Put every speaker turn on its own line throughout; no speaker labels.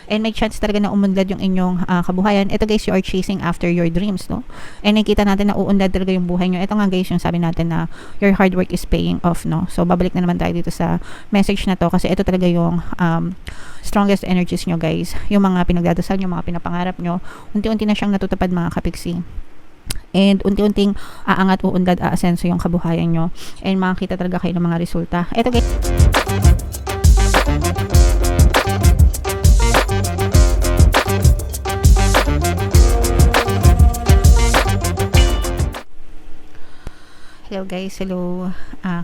And may chance talaga na umunlad yung inyong kabuhayan. Ito guys, you are chasing after your dreams, no? And nakikita natin na uunlad talaga yung buhay nyo. Ito nga guys, yung sabi natin na your hard work is paying off, no? So babalik na naman tayo dito sa message na to, kasi ito talaga yung strongest energies nyo guys. Yung mga pinagdadasal nyo, mga pinapangarap nyo, unti-unti na siyang natutupad mga kapiksi. And unti-unting aangat, uunlad, aasenso yung kabuhayan nyo. And makakita talaga kayo ng mga resulta. Ito guys. Hello guys, hello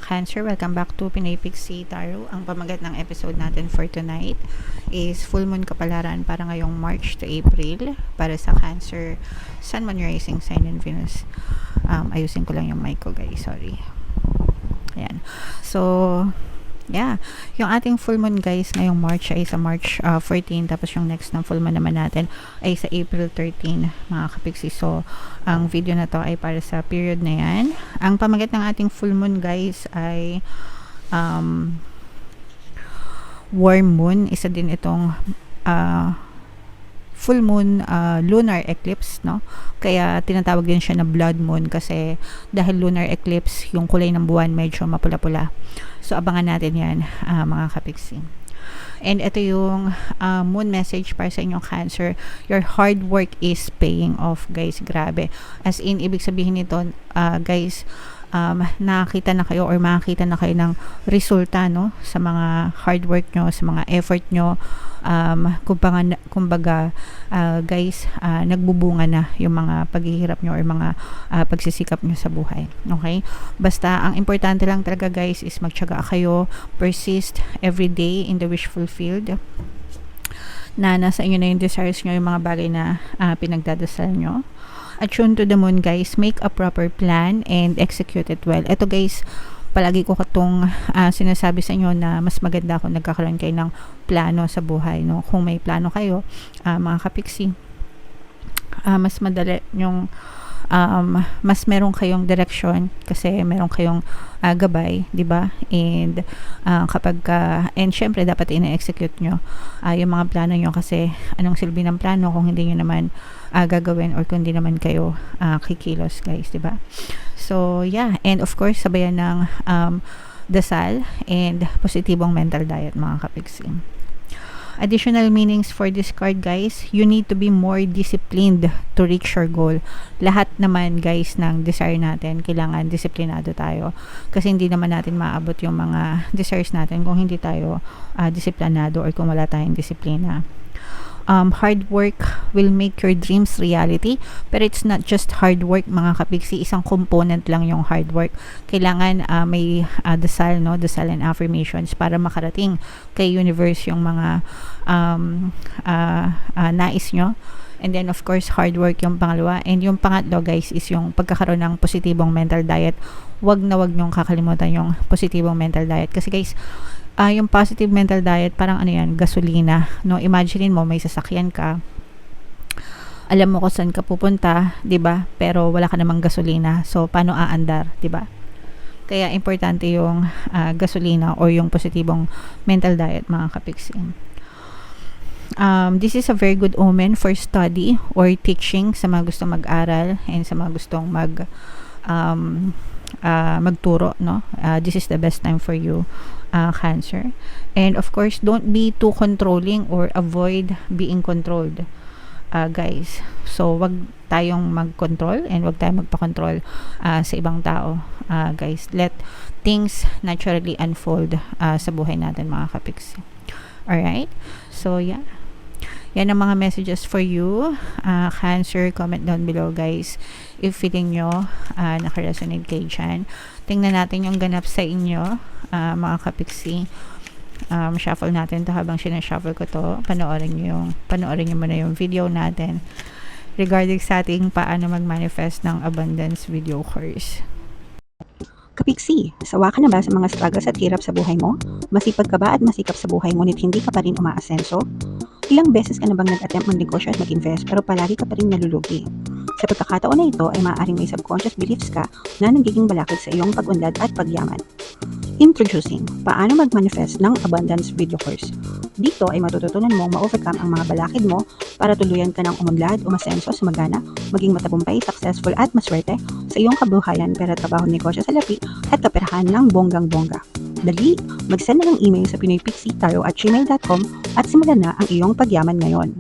Cancer, welcome back to Pinay Pixie Tarot. Ang pamagat ng episode natin for tonight is full moon kapalaran para ngayong March to April para sa Cancer, Sun, Moon, Rising Sign, and Venus. Ayusin ko lang yung mic ko guys, sorry. Ayan, so yeah, yung ating full moon guys ngayong March ay sa March 14, tapos yung next na full moon naman natin ay sa April 13 mga kapiksi. So ang video na to ay para sa period na yan. Ang pamagat ng ating full moon guys ay warm moon. Isa din itong full moon lunar eclipse, no? Kaya tinatawag din siya na blood moon kasi dahil lunar eclipse, yung kulay ng buwan medyo mapula-pula. So abangan natin yan mga kapiksi. And ito yung moon message para sa inyong Cancer. Your hard work is paying off guys. Grabe. As in, ibig sabihin nito guys, nakakita na kayo or makakita na kayo ng resulta, no, sa mga hard work nyo, sa mga effort nyo. Kumbaga guys, nagbubunga na yung mga paghihirap nyo or mga pagsisikap nyo sa buhay. Okay? Basta ang importante lang talaga guys is magtiyaga kayo, persist every day in the wish fulfilled, na nasa inyo na yung desires nyo, yung mga bagay na pinagdadasal nyo. Attune to the moon guys, make a proper plan and execute it well. Ito guys, palagi ko katong sinasabi sa inyo na mas maganda kung nagkakaroon kayo ng plano sa buhay, no? Kung may plano kayo mga kapiksi, mas madali yung mas meron kayong direction kasi meron kayong gabay, di ba? And kapag and syempre dapat ina-execute nyo yung mga plano nyo, kasi anong silbi ng plano kung hindi nyo naman gagawin or kung hindi naman kayo kikilos guys, di ba? So yeah, and of course sabayan ng dasal and positibong mental diet mga kapiksi. Additional meanings for this card guys, you need to be more disciplined to reach your goal. Lahat naman guys ng desire natin, kailangan disiplinado tayo, kasi hindi naman natin maabot yung mga desires natin kung hindi tayo disiplinado or kung wala tayong disiplina. Hard work will make your dreams reality, pero it's not just hard work mga kapiksi, isang component lang yung hard work. Kailangan may dasal, no? Dasal and affirmations para makarating kay universe yung mga nais nyo. And then of course hard work yung pangalawa, and yung pangatlo guys is yung pagkakaroon ng positibong mental diet. Wag nyong kakalimutan yung positibong mental diet, kasi guys yung positive mental diet parang ano yan, gasolina, no? Imagine mo may sasakyan ka, alam mo kung saan ka pupunta, 'di ba? Pero wala ka namang gasolina. So paano aandar, 'di ba? Kaya importante yung gasolina or yung positibong mental diet mga kapiksi. This is a very good omen for study or teaching sa mga gustong mag-aral and sa mga gustong magturo, no? This is the best time for you Cancer. And of course, don't be too controlling or avoid being controlled guys. So wag tayong mag-control and wag tayong magpa-control sa ibang tao guys. Let things naturally unfold sa buhay natin mga kapiksi. Alright, so yeah, yan ang mga messages for you Cancer. Comment down below guys if feeling nyo nakaresonate kayo dyan. Tingnan natin yung ganap sa inyo mga kapiksi. Shuffle natin to. Habang sinashuffle ko to, panoorin nyo muna yung video natin regarding sa ating paano mag-manifest ng abundance video course.
Kapiksi, sawa ka na ba sa mga struggles at hirap sa buhay mo? Masipag ka ba at masikap sa buhay ngunit hindi ka pa rin umaasenso? Ilang beses ka na bang nag-attempt magnegosyo at mag-invest pero palagi ka pa rin nalulugi? Sa pagkakataon na ito ay maaaring may subconscious beliefs ka na nagiging balakid sa iyong pag-unlad at pagyaman. Introducing, paano mag-manifest ng abundance video course. Dito ay matututunan mong ma-overcome ang mga balakid mo para tuluyan ka ng umunlad, umasenso, sumagana, maging matagumpay, successful at maswerte sa iyong kabuhayan, pera, trabaho, negosyo, salapi at kaperahan ng bonggang-bongga. Dali, mag-send na ng email sa pinoypixitaro@gmail.com at simulan na ang iyong pagyaman ngayon.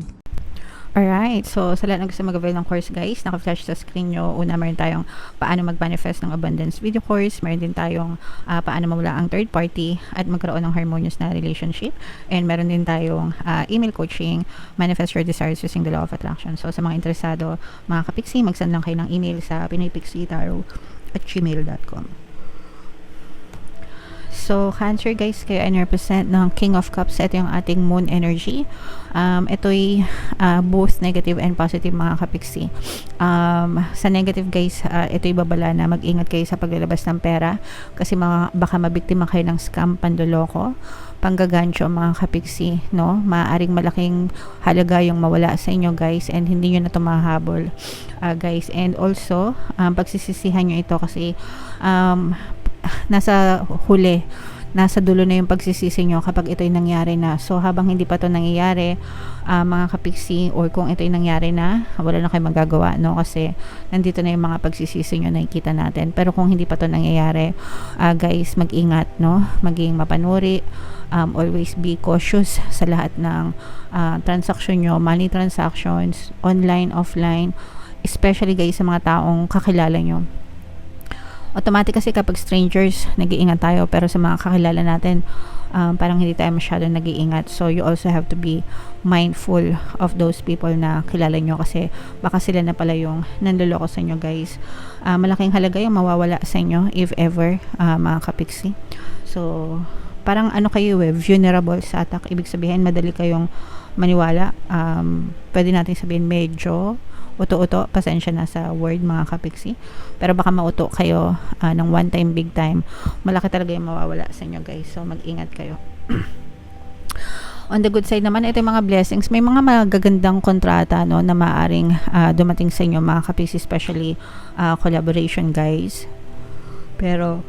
Alright, so sa lahat ng gusto mag-avail ng course guys, naka-flash sa screen nyo. Una, meron tayong paano mag-manifest ng abundance video course. Meron din tayong paano mawala ang third party at magkaroon ng harmonious na relationship. And meron din tayong email coaching, manifest your desires using the law of attraction. So sa mga interesado, mga kapiksi, mag-send lang kayo ng email sa pinoypixitaro@gmail.com. So, Cancer guys, kayo ay represent ng King of Cups. Ito yung ating moon energy. Ito'y both negative and positive mga kapiksi. Sa negative guys, ito'y babala na mag-ingat kayo sa paglalabas ng pera kasi baka mabiktima kayo ng scam, pandoloko, panggagancho mga kapiksi, no? Maaaring malaking halaga yung mawala sa inyo guys and hindi nyo na ito mahahabol guys. And also, pagsisisihan nyo ito kasi nasa huli, nasa dulo na yung pagsisisi nyo kapag ito'y nangyari na. So habang hindi pa ito nangyayari mga kapiksi, or kung ito'y nangyari na, wala na kayo magagawa, no? Kasi nandito na yung mga pagsisisi nyo, nakikita natin. Pero kung hindi pa ito nangyayari guys, mag-ingat, no? Maging mapanuri, always be cautious sa lahat ng transaction nyo, money transactions, online, offline, especially guys sa mga taong kakilala nyo. Automatic kasi kapag strangers, nag-iingat tayo, pero sa mga kakilala natin, parang hindi tayo masyado nag-iingat. So you also have to be mindful of those people na kilala nyo kasi baka sila na pala yung nanloloko sa inyo guys. Malaking halaga yung mawawala sa inyo if ever mga kapiksi. So parang ano kayo vulnerable sa attack. Ibig sabihin madali kayong maniwala. Pwede natin sabihin medyo uto-uto, pasensya na sa word mga kapiksi, pero baka mauto kayo ng one time, big time. Malaki talaga yung mawawala sa inyo guys, so mag-ingat kayo. On the good side naman, ito yung mga blessings. May mga magagandang kontrata, no, na maaring dumating sa inyo mga kapiksi, especially collaboration guys. Pero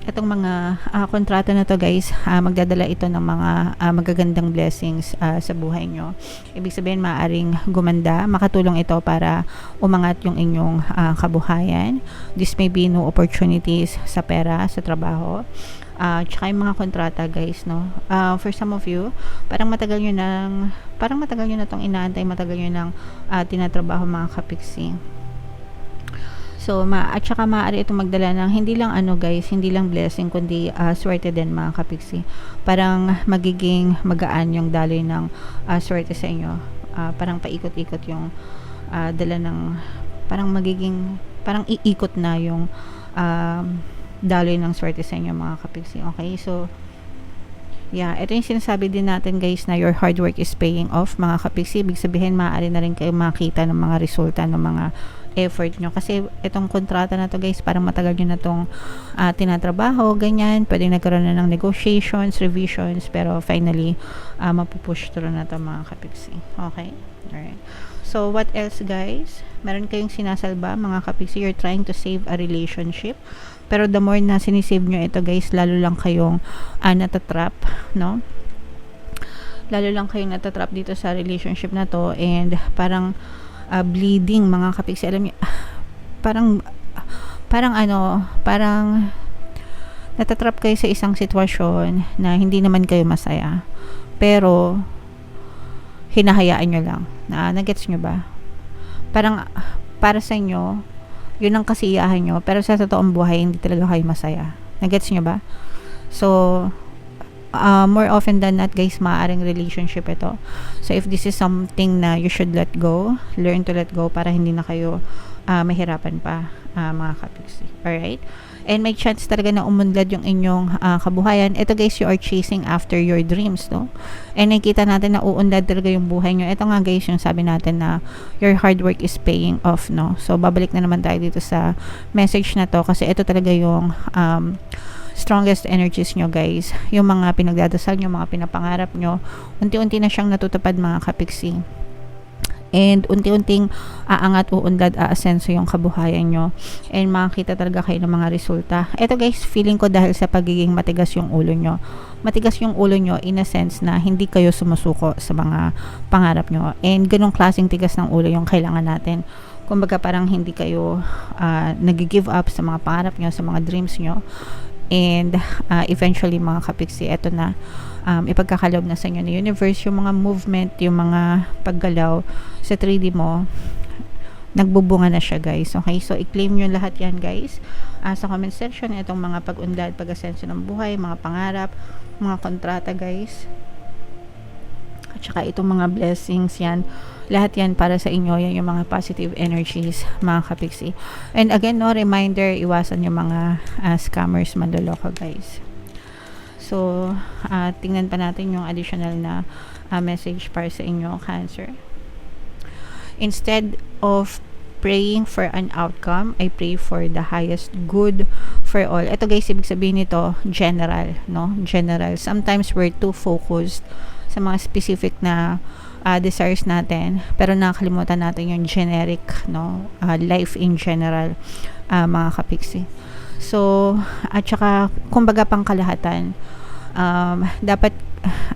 itong mga kontrata na to guys, magdadala ito ng mga magagandang blessings sa buhay nyo. Ibig sabihin maaring gumanda, makatulong ito para umangat yung inyong kabuhayan. This may be new opportunities sa pera, sa trabaho. Tsaka yung mga kontrata guys, no? For some of you, parang matagal nyo na tong inaantay, matagal nyo nang tinatrabaho mga kapiksi. So, at saka maaari itong magdala ng hindi lang guys, hindi lang blessing, kundi swerte din mga kapiksi. Parang magiging magaan yung daloy ng swerte sa inyo. Parang paikot-ikot yung dala ng, parang iikot na yung daloy ng swerte sa inyo mga kapiksi. Okay, so yeah, ito yung sinasabi din natin guys na your hard work is paying off mga kapiksi. Ibig sabihin maaari na rin kayo makita ng mga resulta ng mga effort nyo kasi itong kontrata na to guys, parang matagal nyo na tong tinatrabaho, ganyan, pwedeng nagkaroon na ng negotiations, revisions, pero finally mapupush through na to mga kapiksi. Okay, alright. So what else guys, meron kayong sinasalba mga kapiksi, you're trying to save a relationship, pero the more na sinisave nyo ito guys, lalo lang kayong natatrap, no? Lalo lang kayong natatrap dito sa relationship na to, and parang bleeding mga kapiksi. Alam niyo, parang natatrap kayo sa isang sitwasyon na hindi naman kayo masaya, pero hinahayaan nyo lang. Nagets nyo ba? Parang para sa inyo yun ang kasiyahan nyo, pero sa totoong buhay hindi talaga kayo masaya. Nagets nyo ba? So more often than not guys, maaaring relationship ito. So if this is something na you should let go, learn to let go para hindi na kayo mahirapan pa mga kapiksi. Alright? And may chance talaga na umunlad yung inyong kabuhayan. Ito guys, you are chasing after your dreams, no? And nakikita natin na uunlad talaga yung buhay nyo. Ito nga guys, yung sabi natin na your hard work is paying off, no? So babalik na naman tayo dito sa message na to kasi ito talaga yung strongest energies nyo guys. Yung mga pinagdadasal nyo, mga pinapangarap nyo, unti-unti na siyang natutupad mga kapiksi. and unti-unting aangat, uunlad, aasenso yung kabuhayan nyo, and makakita talaga kayo ng mga resulta. Eto guys, feeling ko dahil sa pagiging matigas yung ulo nyo in a sense na hindi kayo sumusuko sa mga pangarap nyo, and ganong klaseng tigas ng ulo yung kailangan natin. Kumbaga parang hindi kayo nag-give up sa mga pangarap nyo, sa mga dreams nyo, and eventually mga kapiksi, eto na, ipagkakalob na sa inyo ng universe yung mga movement, yung mga paggalaw sa 3D mo, nagbubunga na siya guys. Okay, so i-claim nyo lahat yan guys, sa comment section, itong mga pag-unlad, pag-asenso ng buhay, mga pangarap, mga kontrata guys, at saka itong mga blessings yan, lahat yan para sa inyo. Yan yung mga positive energies mga kapiksi. And again, no, reminder, iwasan yung mga scammers, manloloko guys. So tingnan pa natin yung additional na message para sa inyo, Cancer. Instead of praying for an outcome, I pray for the highest good for all. Ito guys, ibig sabihin nito general, no? General. Sometimes we're too focused sa mga specific na desires natin, pero nakakalimutan natin yung generic, no? Life in general, mga kapiksi. So at saka kumbaga pang kalahatan, dapat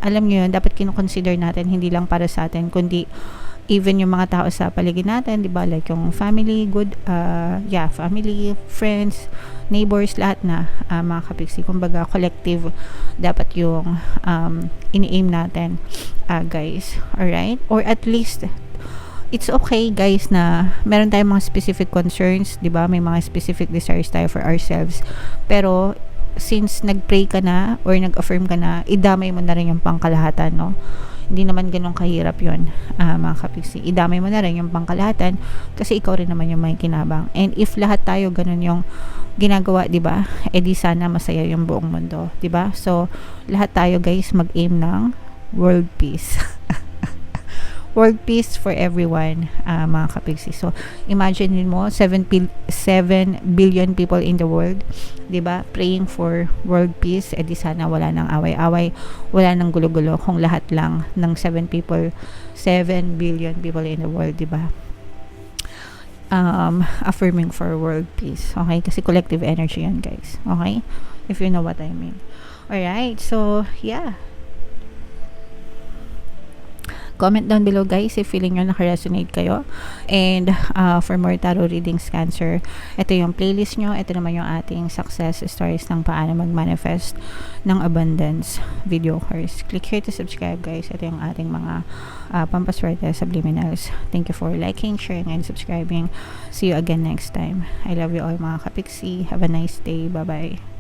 alam nyo yun, dapat kinoconsider natin hindi lang para sa atin, kundi even yung mga tao sa paligid natin, di ba, like yung family, family, friends, neighbors, lahat na, mga kapiksi. Kumbaga collective dapat yung ini-aim natin, guys. Alright? Or at least it's okay guys na meron tayong mga specific concerns, di ba, may mga specific desires tayo for ourselves, pero since nag-pray ka na or nag-affirm ka na, idamay mo na rin yung pangkalahatan, no? Hindi naman ganun kahirap yun, mga kapiksi. Idamay mo na rin yung pangkalahatan kasi ikaw rin naman yung may kinabang. And if lahat tayo ganun yung ginagawa, di ba, edi sana masaya yung buong mundo, di ba? So lahat tayo guys mag-aim ng world peace. World peace for everyone, mga kapiksi. So imagine mo 7 billion people in the world, 'di ba? Praying for world peace, edi sana wala nang away-away, wala nang gulo-gulo kung lahat lang ng 7 billion people in the world, 'di ba? Affirming for world peace. Okay? Kasi collective energy 'yan, guys. Okay? If you know what I mean. All right. So, yeah. Comment down below guys if feeling nyo naka-resonate kayo. And for more tarot readings, Cancer, ito yung playlist nyo. Ito naman yung ating success stories ng paano mag-manifest ng abundance video course. Click here to subscribe guys. Ito yung ating mga pampaswerte subliminals. Thank you for liking, sharing, and subscribing. See you again next time. I love you all mga kapiksi. Have a nice day. Bye-bye.